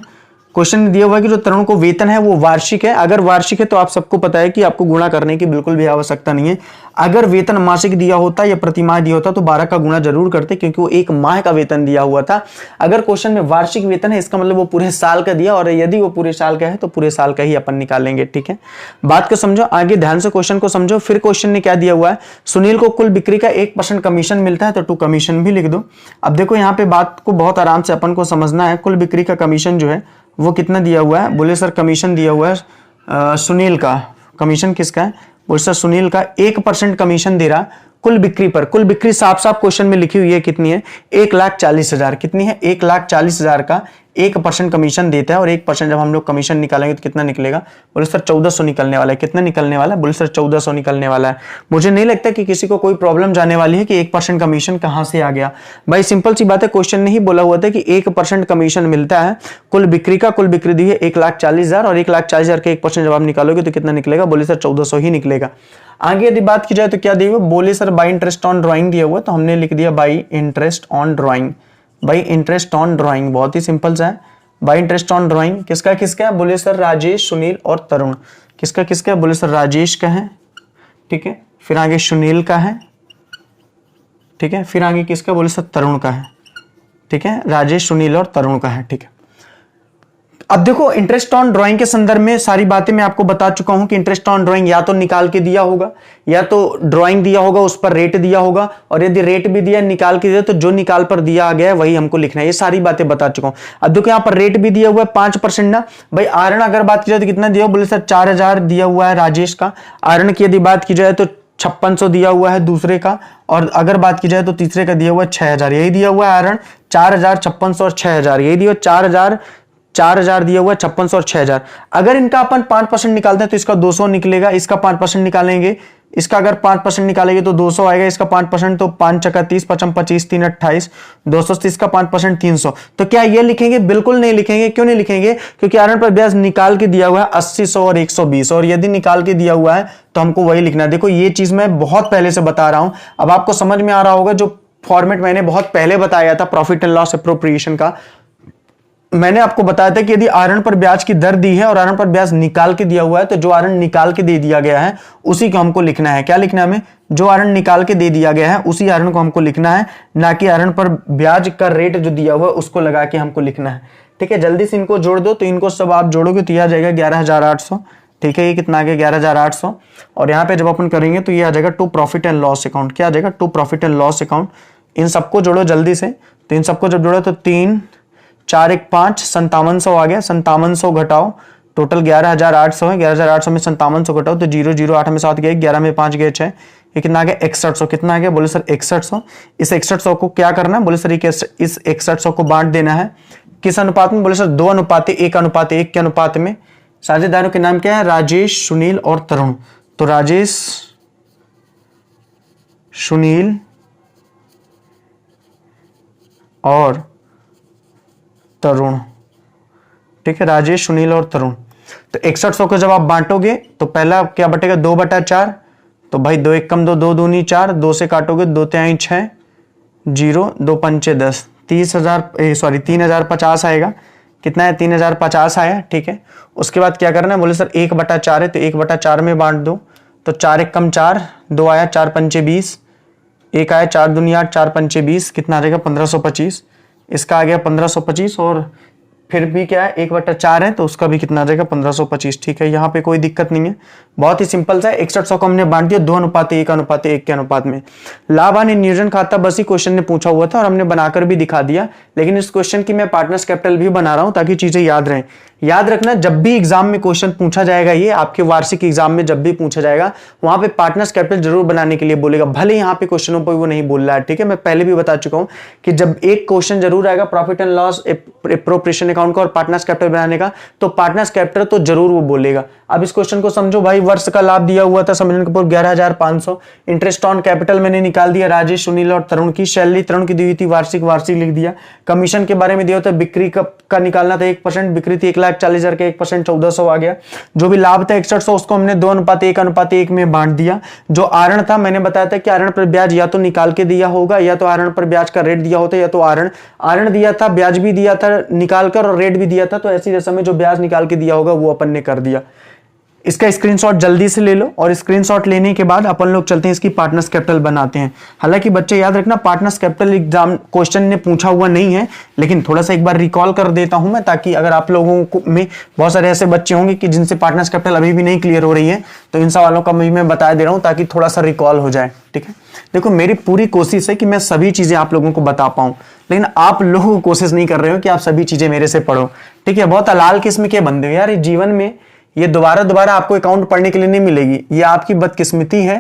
क्वेश्चन ने दिया हुआ है कि जो तरुण को वेतन है वो वार्षिक है। अगर वार्षिक है तो आप सबको पता है कि आपको गुणा करने की बिल्कुल भी आवश्यकता नहीं है। अगर वेतन मासिक दिया होता या प्रतिमाह दिया होता तो 12 का गुणा जरूर करते, क्योंकि वो एक माह का वेतन दिया हुआ था। अगर क्वेश्चन में वार्षिक वेतन है इसका मतलब वो पूरे साल का दिया, और यदि वो पूरे साल का है तो पूरे साल का ही अपन निकालेंगे। ठीक है, बात को समझो, आगे ध्यान से क्वेश्चन को समझो। फिर क्वेश्चन ने क्या दिया हुआ है, सुनील को कुल बिक्री का 1% कमीशन मिलता है, तो 2 कमीशन भी लिख दो। अब देखो यहाँ पे बात को बहुत आराम से अपन को समझना है। कुल बिक्री का कमीशन जो है वो कितना दिया हुआ है, बोले सर कमीशन दिया हुआ है सुनील का, कमीशन किसका है, बोले सर सुनील का 1% कमीशन दे रहा कुल बिक्री पर। कुल बिक्री साफ साफ क्वेश्चन में लिखी हुई है कितनी है, 1,40,000। कितनी है, 1,40,000 का 1% कमीशन देता है, और 1% जब हम लोग कमीशन निकालेंगे तो कितना निकलेगा, बोले सर 1400 निकलने वाला है। कितना निकलने वाला है, बोले सर 1400 निकलने वाला है। मुझे नहीं लगता कि किसी को कोई प्रॉब्लम जाने वाली है कि 1% कमीशन कहां से आ गया। भाई सिंपल सी बात है, क्वेश्चन ने ही बोला हुआ था कि 1% कमीशन मिलता है कुल बिक्री का। कुल बिक्री दी है 1,40,000, और 1,40,000 के 1% जब आप निकालोगे तो कितना निकलेगा, बोले सर 1400 ही निकलेगा। आगे यदि बात की जाए तो क्या दिया हुआ, बोले sir by interest on drawing दिया हुआ, तो हमने लिख दिया by interest on drawing. By interest on drawing बहुत ही सिंपल सा है। बाई इंटरेस्ट ऑन ड्राइंग किसका किसका है, बोले सर राजेश, सुनील और तरुण। किसका किसका है, बोले सर राजेश का है। ठीक है, फिर आगे सुनील का है। ठीक है, फिर आगे किसका, बोले सर तरुण का है। ठीक है, राजेश, सुनील और तरुण का है। ठीक है, अब देखो इंटरेस्ट ऑन ड्राइंग के संदर्भ में सारी बातें मैं आपको बता चुका हूं कि इंटरेस्ट ऑन ड्राइंग या तो निकाल के दिया होगा, या तो ड्राइंग दिया होगा उस पर रेट दिया होगा, और यदि रेट भी दिया निकाल के दिया तो जो निकाल पर दिया गया है वही हमको लिखना है। ये सारी बातें बता चुका हूं। अब देखो यहाँ पर रेट भी दिया हुआ है 5% ना। भाई आरण अगर बात की जाए तो कितना दिया, बोले सर 4,000 दिया हुआ है राजेश का। आरण की यदि बात की जाए तो 5600 दिया हुआ है दूसरे का, और अगर बात की जाए तो तीसरे का दिया हुआ है 6,000। यही दिया हुआ है आरण, 4,000, 5600 और 6,000। यही दिया 4,000 दिया हुआ है, 5600 और 6,000। अगर इनका अपन 5% निकालते हैं तो इसका 200 निकलेगा। इसका 5% निकालेंगे, इसका अगर 5% निकालेंगे तो 200 आएगा। इसका 5% तो 5 चक्का 30, 55 25 3 28 230 का 5% 300। तो क्या ये लिखेंगे, बिल्कुल नहीं लिखेंगे। क्यों नहीं लिखेंगे, क्योंकि आरण पर ब्याज निकाल के दिया हुआ है 80, 100 और 120, और यदि निकाल के दिया हुआ है तो हमको वही लिखना है। देखो ये चीज मैं बहुत पहले से बता रहा हूं, अब आपको समझ में आ रहा होगा। जो फॉर्मेट मैंने बहुत पहले बताया था प्रॉफिट एंड लॉस एप्रोप्रिएशन का, मैंने आपको बताया था कि यदि आरण पर ब्याज की दर दी है और आरण पर ब्याज निकाल के दिया हुआ है तो जो आरण निकाल के दे दिया गया है उसी को हमको लिखना है। क्या लिखना है हमें, जो आरण निकाल के दे दिया गया है उसी आरण को हमको लिखना है, ना कि आरण पर ब्याज का रेट जो दिया हुआ है उसको लगा के हमको लिखना है। ठीक है, जल्दी से इनको जोड़ दो। तो इनको सब आप जोड़ोगे तो यह आ जाएगा 11,800। ठीक है, ये कितना आ गया, 11,800। और यहाँ पे जब अपन करेंगे तो ये आ जाएगा to profit and loss account. क्या आ जाएगा, to profit and loss account. इन सबको जोड़ो जल्दी से। तो इन सबको जब जोड़ो तो 3 4 1 5 5700 आ गया। 5700 घटाओ, टोटल 11,800 है। 11,800 में 5700 घटाओ तो 0 0 8 में 7 गए, 11 में 5 गए 6। ये कितना आ गया, 6100। कितना आ गया, बोले सर 6100। इस 6100 को क्या करना है, बोले सर इस 6100 को बांट देना है। किस अनुपात में, बोले सर 2:1:1 के अनुपात में। साझेदारों के नाम क्या है, राजेश, सुनील और तरुण। तो राजेश, सुनील और तरुण। ठीक है, राजेश, सुनील और तरुण। तो 6100 को जब आप बांटोगे तो पहला क्या बटेगा, 2/4। तो भाई 2 1 कम 2, 2 दूनी 4, 2 से काटोगे 2 3 6 0 2 5 10, 3,050 आएगा। कितना है, 3,050 आया। ठीक है, उसके बाद क्या करना है, बोले सर 1/4 है तो 1/4 में बांट दो। तो 4 1 कम 4, 2 आया, 4 पंचे 20, 1 आया, 4 दूनी 8, 4 पंचे 20। कितना आ जाएगा, 1525। इसका आ गया 1525, और फिर भी क्या है 1/4 है तो उसका भी कितना आ जाएगा, 1525। ठीक है, यहाँ पे कोई दिक्कत नहीं है, बहुत ही सिंपल सा है। 6100 को हमने बांट दिया 2:1:1 के अनुपात में। लाभ हानि नियोजन खाता बस ही क्वेश्चन ने पूछा हुआ था और हमने बनाकर भी दिखा दिया, लेकिन इस क्वेश्चन की मैं पार्टनर्स कैपिटल भी बना रहा हूं ताकि चीजें याद रहें। याद रखना, जब भी एग्जाम में क्वेश्चन पूछा जाएगा, ये आपके वार्षिक एग्जाम में जब भी पूछा जाएगा वहां पे पार्टनर्स कैपिटल जरूर बनाने के लिए बोलेगा, भले यहाँ पे क्वेश्चनों पर वो नहीं बोल रहा है। ठीक है, मैं पहले भी बता चुका हूं कि जब एक क्वेश्चन जरूर आएगा profit and loss appropriation account का और पार्टनर्स कैपिटल बनाने का, तो पार्टनर्स कैपिटल तो जरूर वो बोलेगा। अब इस क्वेश्चन को समझो भाई, वर्ष का लाभ दिया हुआ था समझन कपूर 11,500। इंटरेस्ट ऑन कैपिटल मैंने निकाल दिया राजेश, सुनील और तरुण की। सैलरी तरुण की दी हुई थी, वार्षिक लिख दिया। कमीशन के बारे में दिया होता, बिक्री का निकालना था 1%, बिक्री थी 1,40,000 के 1% 1400 आ गया। जो भी लाभ था 6100, उसको हमने 2:1:1 में बांट दिया। जो आरण था मैंने बताया था कि आरण पर ब्याज या तो निकाल के दिया होगा, या तो आरण पर ब्याज का रेट दिया होता, या तो आरण दिया था, ब्याज भी दिया था निकाल कर और रेट भी दिया था। तो ऐसी दशा में जो ब्याज निकाल के दिया होगा वो अपन ने कर दिया। इसका स्क्रीनशॉट जल्दी से ले लो और स्क्रीनशॉट लेने के बाद अपन लोग चलते हैं इसकी पार्टनर्स कैपिटल बनाते हैं। हालांकि बच्चे याद रखना पार्टनर्स कैपिटल एग्जाम क्वेश्चन ने पूछा हुआ नहीं है, लेकिन थोड़ा सा एक बार रिकॉल कर देता हूं मैं, ताकि अगर आप लोगों को में बहुत सारे ऐसे बच्चे होंगे कि जिनसे पार्टनर्स कैपिटल अभी भी नहीं क्लियर हो रही है, तो इन सवालों का मैं बता दे रहा हूं ताकि थोड़ा सा रिकॉल हो जाए। ठीक है, देखो मेरी पूरी कोशिश है कि मैं सभी चीजें आप लोगों को बता पाऊं, लेकिन आप लोग कोशिश नहीं कर रहे हो कि आप सभी चीजें मेरे से पढ़ो। ठीक है, बहुत अलाल किस्म के बंदे हो यार, इस जीवन में ये दोबारा आपको अकाउंट पढ़ने के लिए नहीं मिलेगी। ये आपकी बदकिस्मती है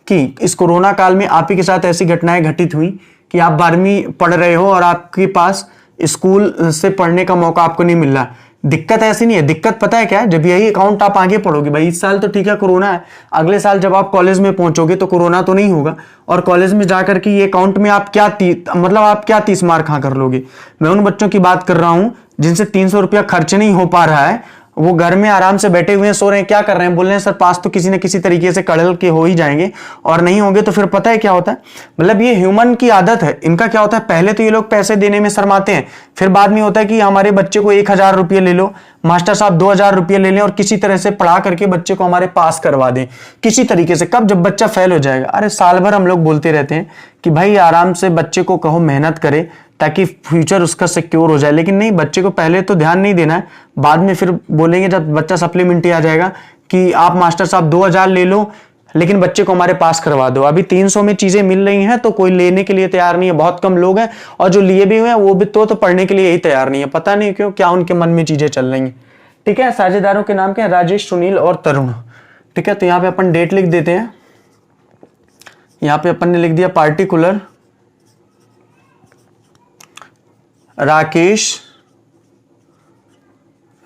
कि इस कोरोना काल में आप ही के साथ ऐसी घटनाएं घटित हुई कि आप 12वीं पढ़ रहे हो और आपके पास स्कूल से पढ़ने का मौका आपको नहीं मिल रहा। दिक्कत ऐसी नहीं है, दिक्कत पता है क्या है, जब यही अकाउंट आप आगे पढ़ोगे, भाई इस साल तो ठीक है कोरोना है, अगले साल जब आप कॉलेज में पहुंचोगे तो कोरोना तो नहीं होगा, और कॉलेज में जाकर के ये अकाउंट में आप क्या आप क्या 30 मार्क कहां कर लोगे। मैं उन बच्चों की बात कर रहा हूं जिनसे 300 रुपया खर्च नहीं हो पा रहा है, वो घर में आराम से बैठे हुए हैं, सो रहे हैं, क्या कर रहे हैं, बोल रहे हैं सर पास तो किसी न किसी तरीके से कड़ल के हो ही जाएंगे, और नहीं होंगे तो फिर पता है क्या होता है, मतलब ये ह्यूमन की आदत है। इनका क्या होता है, पहले तो ये लोग पैसे देने में शर्माते हैं, फिर बाद में होता है कि हमारे बच्चे को 1000 रुपये ले लो, मास्टर साहब 2000 रुपये ले लें और किसी तरह से पढ़ा करके बच्चे को हमारे पास करवा दें किसी तरीके से। कब, जब बच्चा फेल हो जाएगा। अरे साल भर हम लोग बोलते रहते हैं कि भाई आराम से बच्चे को कहो मेहनत करे ताकि फ्यूचर उसका सिक्योर हो जाए, लेकिन नहीं, बच्चे को पहले तो ध्यान नहीं देना है, बाद में फिर बोलेंगे जब बच्चा सप्लीमेंट्री आ जाएगा कि आप मास्टर साहब 2000 ले लो लेकिन बच्चे को हमारे पास करवा दो। अभी 300 में चीजें मिल रही हैं तो कोई लेने के लिए तैयार नहीं है, बहुत कम लोग हैं, और जो लिए भी हुए हैं वो भी तो पढ़ने के लिए ही तैयार नहीं है। पता नहीं क्यों, क्या उनके मन में चीजें चल रही हैं। ठीक है, साझेदारों के नाम क्या है, राजेश, सुनील और तरुण। ठीक है, तो यहाँ पे अपन डेट लिख देते हैं, यहाँ पे अपन ने लिख दिया पार्टिकुलर राकेश,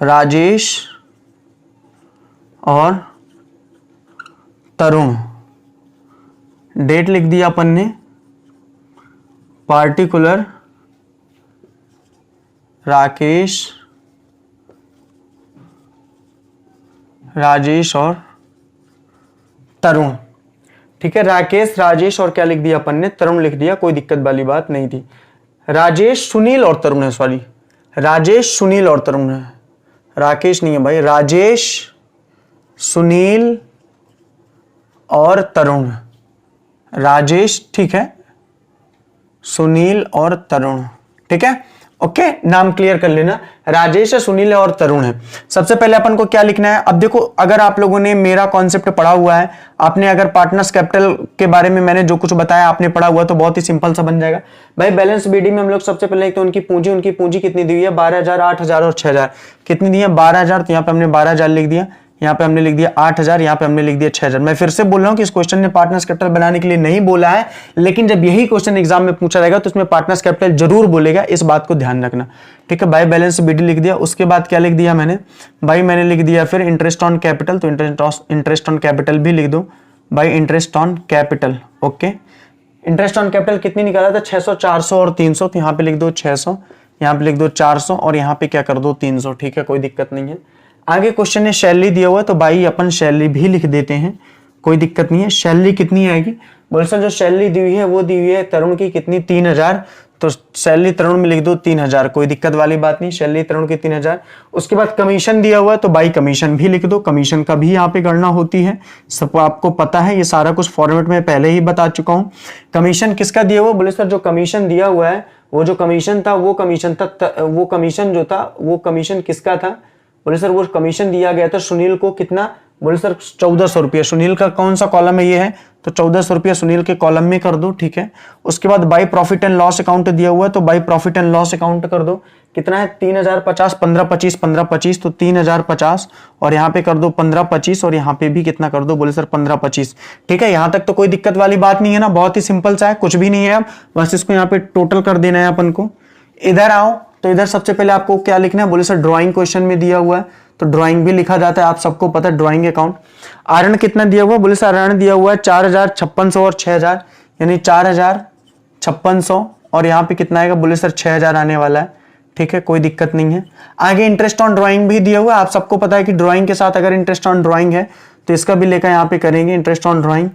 राजेश और तरुण। डेट लिख दिया अपन ने पार्टिकुलर राकेश, राजेश और तरुण। ठीक है, राकेश, राजेश और क्या लिख दिया अपन ने, तरुण लिख दिया, कोई दिक्कत वाली बात नहीं थी। राजेश, सुनील और तरुण है, सॉरी राजेश, सुनील और तरुण है, राकेश नहीं है भाई, राजेश, सुनील और तरुण। राजेश, ठीक है, सुनील और तरुण। ठीक है, ओके, नाम क्लियर कर लेना, राजेश, सुनील और तरुण है। सबसे पहले अपन को क्या लिखना है, अब देखो अगर आप लोगों ने मेरा कॉन्सेप्ट पढ़ा हुआ है, आपने अगर पार्टनर्स कैपिटल के बारे में मैंने जो कुछ बताया आपने पढ़ा हुआ, तो बहुत ही सिंपल सा बन जाएगा भाई। बैलेंस बीडी में हम लोग सबसे पहले एक तो उनकी पूंजी कितनी दी हुई है, 12000, 8000 और 6000। कितनी दी है, 12000, तो यहाँ पे हमने 12000 लिख दिया, यहाँ पे हमने लिख दिया 8000, यहाँ पे हमने लिख दिया 6000। मैं फिर से बोल रहा हूँ कि इस क्वेश्चन ने पार्टनर्स कैपिटल बनाने के लिए नहीं बोला है, लेकिन जब यही क्वेश्चन एग्जाम में पूछा जाएगा तो उसमें पार्टनर्स कैपिटल जरूर बोलेगा, इस बात को ध्यान रखना। ठीक है भाई, बैलेंस बीडी लिख दिया, उसके बाद क्या लिख दिया मैंने भाई, मैंने लिख दिया फिर इंटरेस्ट ऑन कैपिटल, तो इंटरेस्ट ऑन कैपिटल भी लिख दो भाई, interest on capital. Okay, interest on capital कितनी निकाला था, 600, 400 और 300, तो यहाँ पे लिख दो 600, यहाँ पे लिख दो 400 और यहाँ पे क्या कर दो 300। ठीक है, कोई दिक्कत नहीं है। आगे क्वेश्चन ने सैलरी दिया हुआ है, तो भाई अपन सैलरी भी लिख देते हैं, कोई दिक्कत नहीं है। सैलरी कितनी आएगी, बोले सर जो सैलरी दी हुई है वो दी हुई है तरुण की कितनी, 3000, तो सैलरी तरुण में लिख दो 3000, कोई दिक्कत वाली बात नहीं, सैलरी तरुण की 3000। उसके बाद कमीशन दिया हुआ है, तो भाई कमीशन भी लिख दो, कमीशन का भी यहाँ पे गणना होती है, सब आपको पता है, ये सारा कुछ फॉर्मेट में पहले ही बता चुका हूँ। कमीशन किसका दिया हुआ, बोले सर जो कमीशन दिया हुआ है वो जो कमीशन था वो कमीशन था, वो कमीशन जो था वो कमीशन किसका था, बोले सर वो कमीशन दिया गया था सुनील को, कितना, बोले सर 1400 रुपये। सुनील का कौन सा कॉलम है, ये है, तो 1400 रुपये सुनील के कॉलम में कर दो। ठीक है, उसके बाद by profit and loss account दिया हुआ है, तो by profit and loss account कर दो, कितना है 3050, 1525, 1525, तो 3050 और यहाँ पे कर दो 1525 और यहाँ पे भी कितना कर दो, बोले सर 1525। ठीक है, यहाँ तक तो कोई दिक्कत वाली बात नहीं है ना, बहुत ही सिंपल सा है, कुछ भी नहीं है, अब बस इसको यहाँ पे टोटल कर देना है अपन को। इधर आओ, तो इधर सबसे पहले आपको क्या लिखना है, बोले सर ड्राइंग क्वेश्चन में दिया हुआ है तो ड्राइंग भी लिखा जाता है, आप सबको पता है ड्राइंग अकाउंट। आरण कितना दिया हुआ है, बोले सर आरण दिया हुआ है 4000, 5600 और 6000, यानी 4000, 5600 और यहाँ पे कितना आएगा, बोले सर 6000 आने वाला है। ठीक है, कोई दिक्कत नहीं है। आगे इंटरेस्ट ऑन ड्राइंग भी दिया हुआ है, आप सबको पता है कि ड्राइंग के साथ अगर इंटरेस्ट ऑन ड्राइंग है तो इसका भी लेकर यहाँ पे करेंगे। इंटरेस्ट ऑन ड्राइंग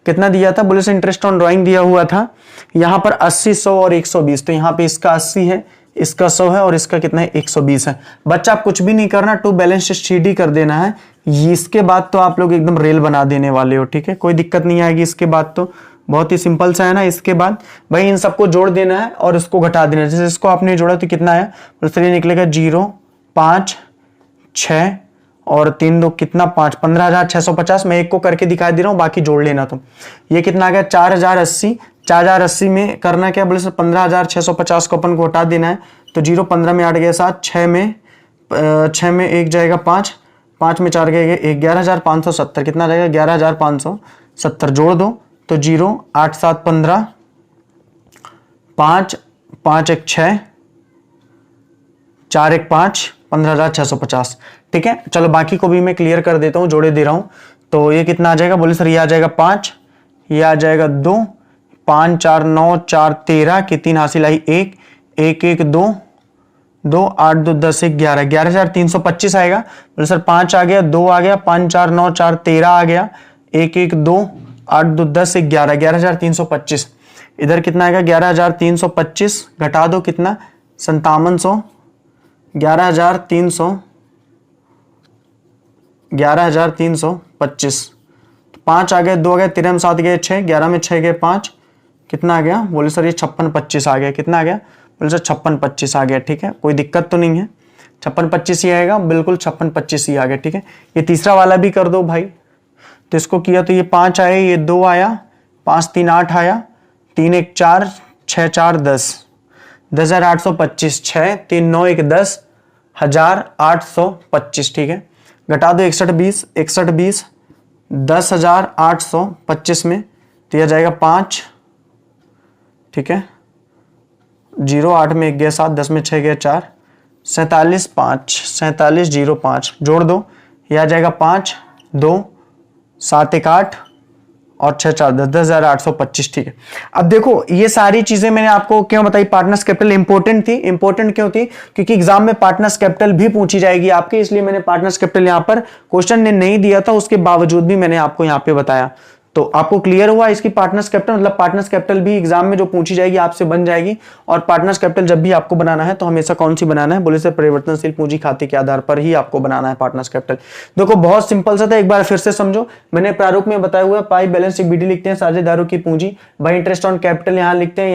कितना दिया था, बोले सर इंटरेस्ट ऑन ड्राइंग दिया हुआ था यहाँ पर 80, 100 और 120, तो यहाँ पे इसका 80 है, इसका 100 है और इसका कितना है 120 है। बच्चा आप कुछ भी नहीं करना, टू बैलेंस शीट कर देना है। इसके बाद तो आप लोग एकदम रेल बना देने वाले हो, ठीक है, कोई दिक्कत नहीं आएगी। इसके बाद तो बहुत ही सिंपल सा है ना। इसके बाद भाई इन सबको जोड़ देना है और इसको घटा देना है। जैसे इसको आपने जोड़ा तो कितना है, तो ये निकलेगा 0, 5, 6 और 3 2 कितना 5, 15,650। मैं एक को करके दिखा दे रहा हूँ, बाकी जोड़ लेना तुम। ये कितना आ गया 4,080। 4,080 में करना क्या बोले सर, 15,650 को अपन को हटा देना है। तो 0 15 में 8 गया 7, 6 में 1 जाएगा 5, 5 में 4 गया 11,570। कितना रहेगा 11,570। जोड़ दो तो 0 8 7 15, 5 5 1 6, 4 1 5, 15,650। ठीक है, चलो बाकी को भी मैं क्लियर कर देता हूँ, जोड़े दे रहा हूँ। तो ये कितना आ जाएगा बोले सर, ये आ जाएगा 5, ये आ जाएगा 2, 5 4 9 4 13 की 3 हासिल आई 1 1 1 2 2 8 2 10 1 11, 11,325 आएगा। बोले सर 5 आ गया, 2 आ गया, 5 4 9 4 13 आ गया, 1 1 2 8 2 10 1 11, 11,325। इधर कितना आएगा 11,325, घटा दो कितना 5700, 11,325। 5 आ गए, 2 आ गए, 3 में 7 गए 6, 11 में 6 गए 5, कितना आ गया बोले सर ये 5625 आ गया। कितना आ गया बोले सर 5625 आ गया। ठीक है, कोई दिक्कत तो नहीं है, 5625 ही आएगा, बिल्कुल 5625 ही आ गया। ठीक है, ये तीसरा वाला भी कर दो भाई। तो इसको किया तो ये 5 आया, ये 2 आया, 5 3 8 आया, 3 1 4, 6 4 10, 10,825, 6 3 9 1 10, 1,825। ठीक है, घटा दो 61 20, 61 20, 10,825 में तो यह जाएगा 5। ठीक है, 0 8 में 1 गया 7, 10 में 6 गया 4, 47 5, 47 0 5। जोड़ दो, यह आ जाएगा 5 2 7 1 8 और 6 4 10, 10,825। ठीक है, अब देखो ये सारी चीजें मैंने आपको क्यों बताई, पार्टनर्स कैपिटल इंपॉर्टेंट थी। इंपॉर्टेंट क्यों थी, क्योंकि एग्जाम में पार्टनर्स कैपिटल भी पूछी जाएगी आपके, इसलिए मैंने पार्टनर्स कैपिटल यहां पर क्वेश्चन ने नहीं दिया था, उसके बावजूद भी मैंने आपको यहां पे बताया। तो आपको क्लियर हुआ इसकी पार्टनर्स कैपिटल, मतलब पार्टनर्स कैपिटल भी एग्जाम में जो पूछी जाएगी आपसे बन जाएगी। और पार्टनर्स कैपिटल जब भी आपको बनाना है तो हमेशा कौन सी बनाना है बोले सर, परिवर्तनशील पूंजी खाते के आधार पर ही आपको बनाना है पार्टनर्स कैपिटल। देखो बहुत सिंपल सा था, एक बार फिर से समझो। मैंने प्रारूप में बताया हुआ, पाई बैलेंस शीट बीडी लिखते हैं साझेदारों की पूंजी, बाई इंटरेस्ट ऑन कैपिटल यहाँ लिखते हैं,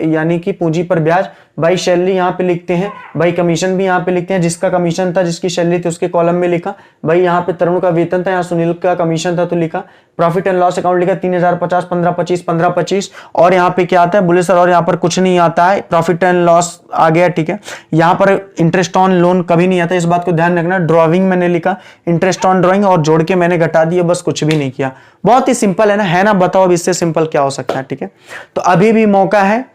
यानी कि पूंजी पर ब्याज, बाई सैलरी यहाँ पे लिखते हैं, बाई कमीशन भी यहाँ पे लिखते हैं, जिसका कमीशन था जिसकी सैलरी थी उसके कॉलम में लिखा, भाई यहाँ पे तरुण का वेतन था, यहाँ सुनील का कमीशन था तो लिखा, प्रॉफिट एंड लॉस अकाउंट लिखा 3,050, 15 25, और यहाँ पे क्या आता है बोले सर, और यहाँ पर कुछ नहीं आता है, प्रॉफिट एंड लॉस आ गया। ठीक है, यहाँ पर इंटरेस्ट ऑन लोन कभी नहीं आता, इस बात को ध्यान रखना। ड्रॉइंग मैंने लिखा इंटरेस्ट ऑन ड्रॉइंग और जोड़ के मैंने घटा दिया, बस कुछ भी नहीं किया। बहुत ही सिंपल है ना, बताओ अब इससे सिंपल क्या हो सकता है। ठीक है, तो अभी भी मौका है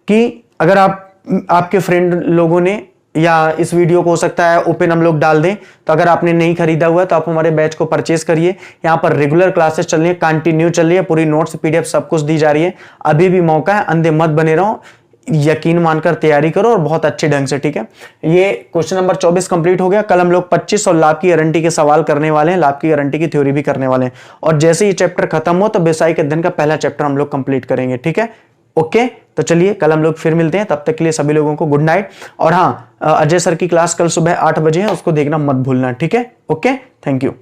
कि अगर आपके फ्रेंड लोगों ने, या इस वीडियो को हो सकता है ओपन हम लोग डाल दें, तो अगर आपने नहीं खरीदा हुआ तो आप हमारे बैच को परचेज करिए। यहाँ पर रेगुलर क्लासेस चल रही है, कंटिन्यू चल रही है, पूरी नोट्स पीडीएफ सब कुछ दी जा रही है। अभी भी मौका है, अंधे मत बने रहो, यकीन मानकर तैयारी करो और बहुत अच्छे ढंग से। ठीक है, ये क्वेश्चन नंबर 24 कंप्लीट हो गया। कल हम लोग 25 और लाभ की गारंटी के सवाल करने वाले हैं, लाभ की गारंटी की थ्योरी भी करने वाले हैं, और जैसे ये चैप्टर खत्म हो तो व्यवसायिक अध्ययन का पहला चैप्टर हम लोग कंप्लीट करेंगे। ठीक है, ओके, तो चलिए कल हम लोग फिर मिलते हैं, तब तक के लिए सभी लोगों को गुड नाइट। और हाँ, अजय सर की क्लास कल सुबह 8 बजे है, उसको देखना मत भूलना। ठीक है, ओके, थैंक यू।